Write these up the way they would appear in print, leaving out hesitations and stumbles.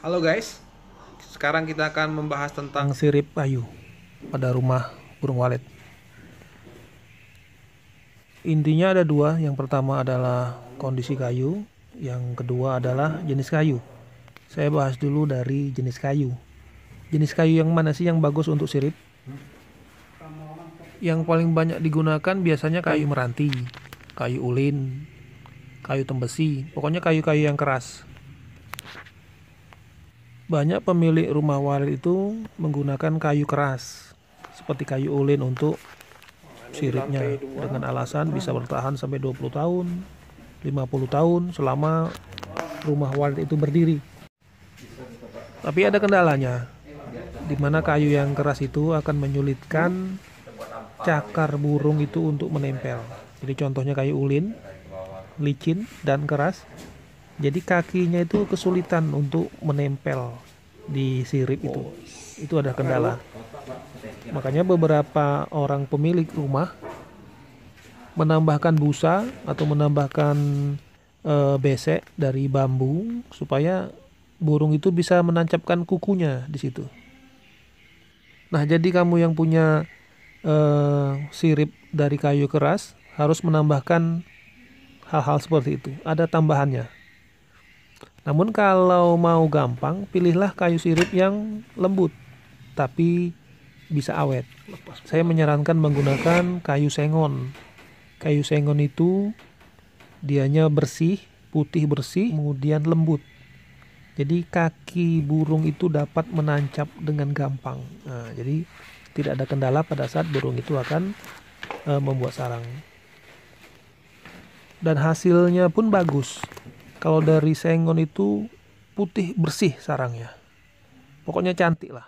Halo guys, sekarang kita akan membahas tentang sirip kayu pada rumah burung walet. Intinya ada dua, yang pertama adalah kondisi kayu, yang kedua adalah jenis kayu. Saya bahas dulu dari jenis kayu. Jenis kayu yang mana sih yang bagus untuk sirip? Yang paling banyak digunakan biasanya kayu meranti, kayu ulin, kayu tembesi, pokoknya kayu-kayu yang keras. Banyak pemilik rumah walet itu menggunakan kayu keras seperti kayu ulin untuk siripnya, dengan alasan bisa bertahan sampai 20 tahun, 50 tahun selama rumah walet itu berdiri. Tapi ada kendalanya, di mana kayu yang keras itu akan menyulitkan cakar burung itu untuk menempel. Jadi contohnya kayu ulin, licin dan keras. Jadi kakinya itu kesulitan untuk menempel di sirip itu. Itu ada kendala. Makanya beberapa orang pemilik rumah menambahkan busa atau menambahkan besek dari bambu supaya burung itu bisa menancapkan kukunya di situ. Nah, jadi kamu yang punya sirip dari kayu keras harus menambahkan hal-hal seperti itu. Ada tambahannya. Namun kalau mau gampang, pilihlah kayu sirip yang lembut, tapi bisa awet. Saya menyarankan menggunakan kayu sengon. Kayu sengon itu dianya bersih, putih bersih, kemudian lembut. Jadi kaki burung itu dapat menancap dengan gampang. Nah, jadi tidak ada kendala pada saat burung itu akan membuat sarang. Dan hasilnya pun bagus. Kalau dari sengon itu putih bersih sarangnya. Pokoknya cantik lah.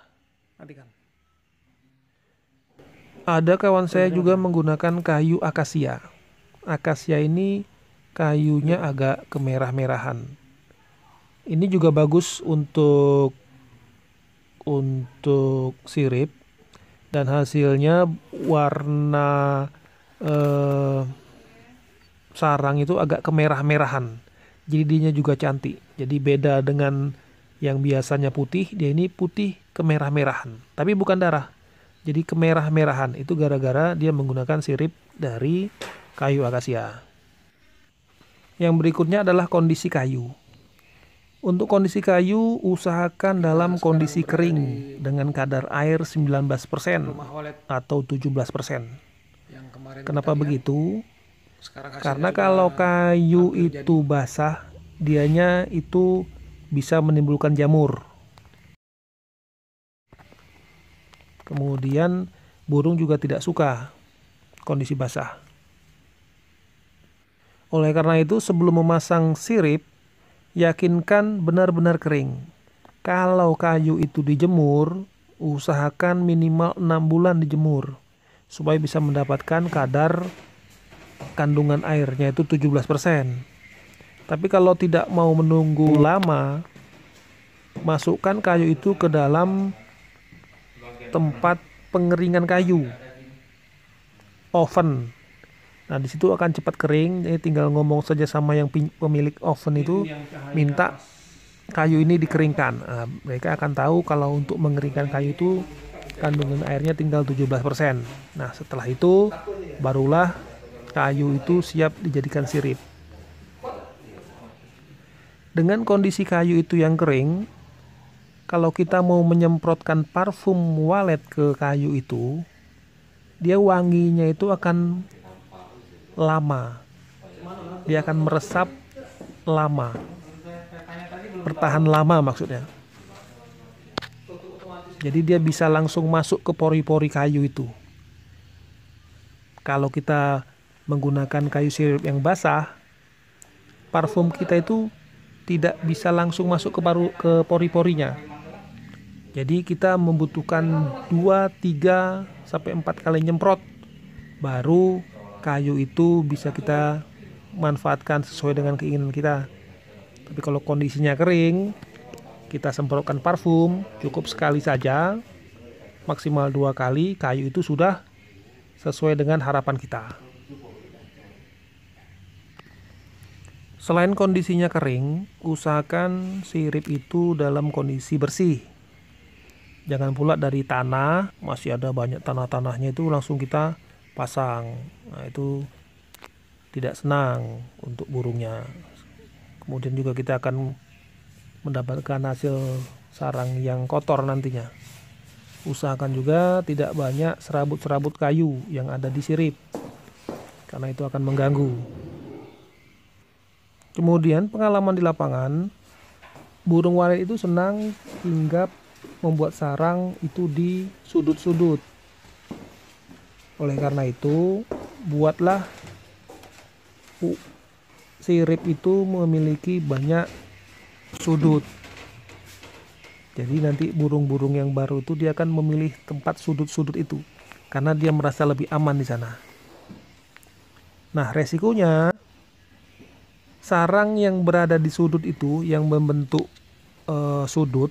Ada kawan saya juga menggunakan kayu akasia. Akasia ini kayunya agak kemerah-merahan. Ini juga bagus untuk sirip, dan hasilnya warna sarang itu agak kemerah-merahan. Jadi dianya juga cantik. Jadi beda dengan yang biasanya putih, dia ini putih kemerah-merahan. Tapi bukan darah. Jadi kemerah-merahan itu gara-gara dia menggunakan sirip dari kayu akasia. Yang berikutnya adalah kondisi kayu. Untuk kondisi kayu, usahakan dalam kondisi kering dengan kadar air 19% atau 17%. Kenapa begitu? Karena kalau kayu itu basah, dianya itu bisa menimbulkan jamur. Kemudian burung juga tidak suka kondisi basah. Oleh karena itu, sebelum memasang sirip, yakinkan benar-benar kering. Kalau kayu itu dijemur, usahakan minimal 6 bulan dijemur supaya bisa mendapatkan kadar kandungan airnya itu 17%. Tapi kalau tidak mau menunggu lama, masukkan kayu itu ke dalam tempat pengeringan kayu, oven. Nah, di situ akan cepat kering. Jadi tinggal ngomong saja sama yang pemilik oven itu, minta kayu ini dikeringkan. Nah, mereka akan tahu kalau untuk mengeringkan kayu itu kandungan airnya tinggal 17%. Nah, setelah itu barulah kayu itu siap dijadikan sirip. Dengan kondisi kayu itu yang kering, kalau kita mau menyemprotkan parfum walet ke kayu itu, dia wanginya itu akan lama. Dia akan meresap lama. Bertahan lama maksudnya. Jadi dia bisa langsung masuk ke pori-pori kayu itu. Kalau kita menggunakan kayu sirip yang basah, parfum kita itu tidak bisa langsung masuk ke pori-porinya. Jadi kita membutuhkan 2, 3, sampai 4 kali nyemprot baru kayu itu bisa kita manfaatkan sesuai dengan keinginan kita. Tapi kalau kondisinya kering, kita semprotkan parfum cukup sekali saja, maksimal 2 kali, kayu itu sudah sesuai dengan harapan kita. Selain kondisinya kering, usahakan sirip itu dalam kondisi bersih. Jangan pula dari tanah, masih ada banyak tanah-tanahnya itu langsung kita pasang. Nah, itu tidak senang untuk burungnya. Kemudian juga kita akan mendapatkan hasil sarang yang kotor nantinya. Usahakan juga tidak banyak serabut-serabut kayu yang ada di sirip, karena itu akan mengganggu. Kemudian pengalaman di lapangan, burung walet itu senang hinggap membuat sarang itu di sudut-sudut. Oleh karena itu, buatlah sirip itu memiliki banyak sudut. Jadi nanti burung-burung yang baru itu dia akan memilih tempat sudut-sudut itu karena dia merasa lebih aman di sana. Nah, resikonya sarang yang berada di sudut itu yang membentuk sudut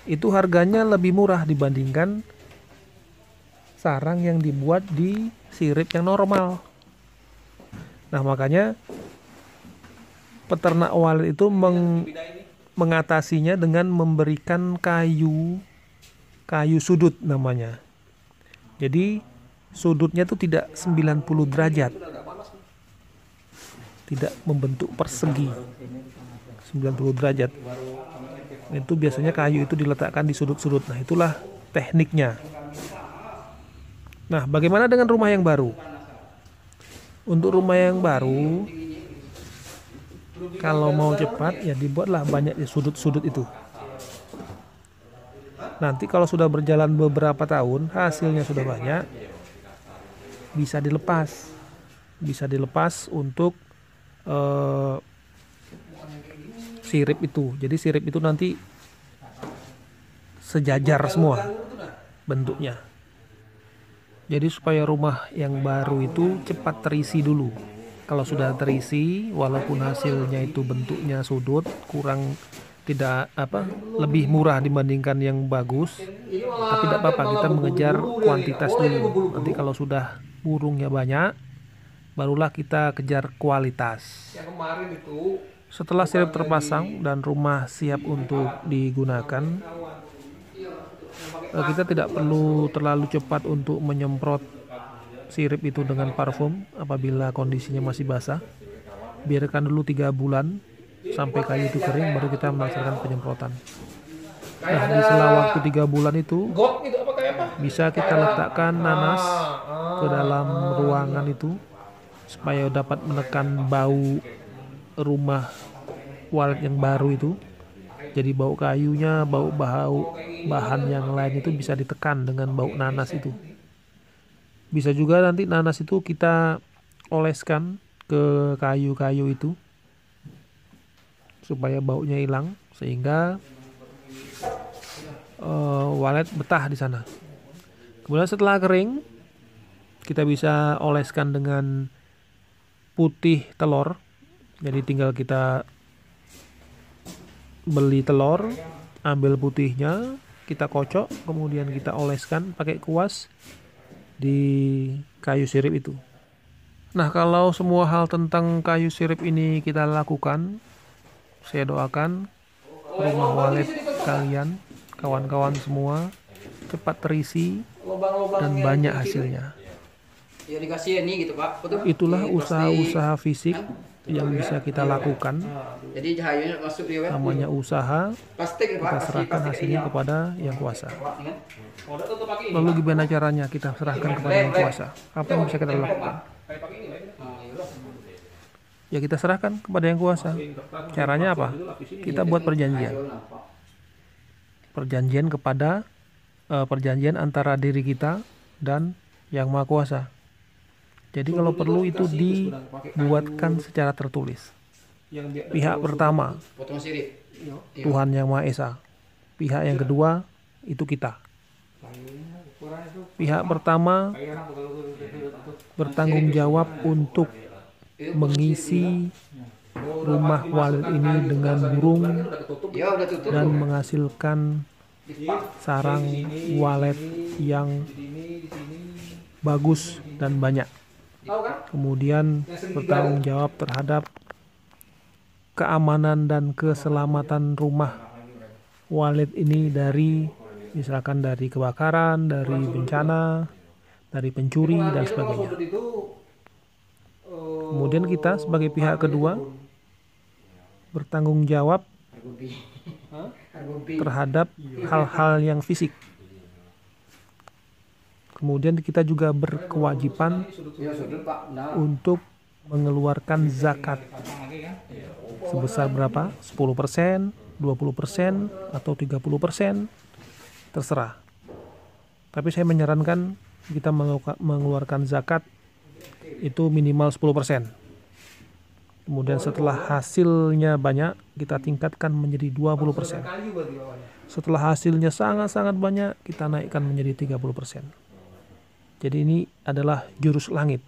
itu harganya lebih murah dibandingkan sarang yang dibuat di sirip yang normal. Nah, makanya peternak walet itu mengatasinya dengan memberikan kayu sudut namanya. Jadi sudutnya itu tidak 90 derajat. Tidak membentuk persegi 90 derajat. Itu biasanya kayu itu diletakkan di sudut-sudut. Nah, itulah tekniknya. Nah, bagaimana dengan rumah yang baru? Untuk rumah yang baru, kalau mau cepat ya dibuatlah banyak di sudut-sudut itu. Nanti kalau sudah berjalan beberapa tahun, hasilnya sudah banyak, bisa dilepas. Bisa dilepas untuk sirip itu. Jadi sirip itu nanti sejajar semua bentuknya. Jadi supaya rumah yang baru itu cepat terisi dulu. Kalau sudah terisi, walaupun hasilnya itu bentuknya sudut, kurang tidak lebih murah dibandingkan yang bagus, tapi tidak apa-apa, kita mengejar kuantitas dulu. Nanti kalau sudah burungnya banyak, barulah kita kejar kualitas. Setelah sirip terpasang dan rumah siap untuk digunakan, kita tidak perlu terlalu cepat untuk menyemprot sirip itu dengan parfum apabila kondisinya masih basah. Biarkan dulu 3 bulan sampai kayu itu kering, baru kita melaksanakan penyemprotan. Nah, di sela waktu 3 bulan itu bisa kita letakkan nanas ke dalam ruangan itu supaya dapat menekan bau rumah walet yang baru itu. Jadi bau kayunya, bau bahan yang lain itu bisa ditekan dengan bau nanas itu. Bisa juga nanti nanas itu kita oleskan ke kayu-kayu itu supaya baunya hilang, sehingga walet betah di sana. Kemudian setelah kering, kita bisa oleskan dengan putih telur. Jadi tinggal kita beli telur, ambil putihnya, kita kocok, kemudian kita oleskan pakai kuas di kayu sirip itu. Nah, kalau semua hal tentang kayu sirip ini kita lakukan, saya doakan rumah walet kalian, kawan-kawan semua, cepat terisi dan banyak hasilnya. Itulah usaha-usaha fisik yang bisa kita lakukan. Namanya usaha, kita serahkan hasilnya kepada yang kuasa. Lalu gimana caranya kita serahkan kepada yang kuasa? Apa yang bisa kita lakukan? Ya, kita serahkan kepada yang kuasa. Caranya apa? Kita buat perjanjian. Perjanjian antara diri kita dan yang Maha Kuasa. Jadi kalau perlu itu dibuatkan secara tertulis. Pihak pertama, Tuhan Yang Maha Esa. Pihak yang kedua, itu kita. Pihak pertama bertanggung jawab untuk mengisi rumah walet ini dengan burung dan menghasilkan sarang walet yang bagus dan banyak. Kemudian bertanggung jawab terhadap keamanan dan keselamatan rumah Walid ini dari misalkan dari kebakaran, dari bencana, dari pencuri dan sebagainya. Kemudian kita sebagai pihak kedua bertanggung jawab terhadap hal-hal yang fisik. Kemudian kita juga berkewajiban untuk mengeluarkan zakat sebesar berapa? 10%, 20%, atau 30%, terserah. Tapi saya menyarankan kita mengeluarkan zakat itu minimal 10%. Kemudian setelah hasilnya banyak, kita tingkatkan menjadi 20%. Setelah hasilnya sangat-sangat banyak, kita naikkan menjadi 30%. Jadi ini adalah jurus langit.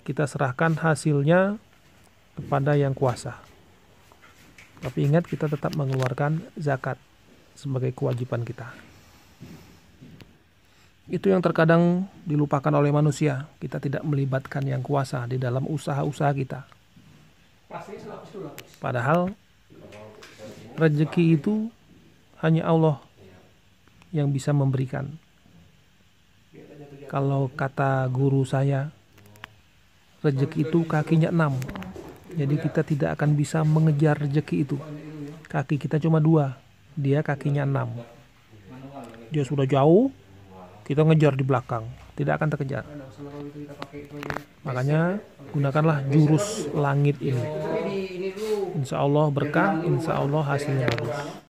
Kita serahkan hasilnya kepada yang kuasa. Tapi ingat, kita tetap mengeluarkan zakat sebagai kewajiban kita. Itu yang terkadang dilupakan oleh manusia. Kita tidak melibatkan yang kuasa di dalam usaha-usaha kita. Padahal rezeki itu hanya Allah yang bisa memberikan. Kalau kata guru saya, rezeki itu kakinya 6. Jadi kita tidak akan bisa mengejar rezeki itu. Kaki kita cuma 2, dia kakinya 6. Dia sudah jauh, kita ngejar di belakang, tidak akan terkejar. Makanya gunakanlah jurus langit ini. Insya Allah berkah, insya Allah hasilnya bagus.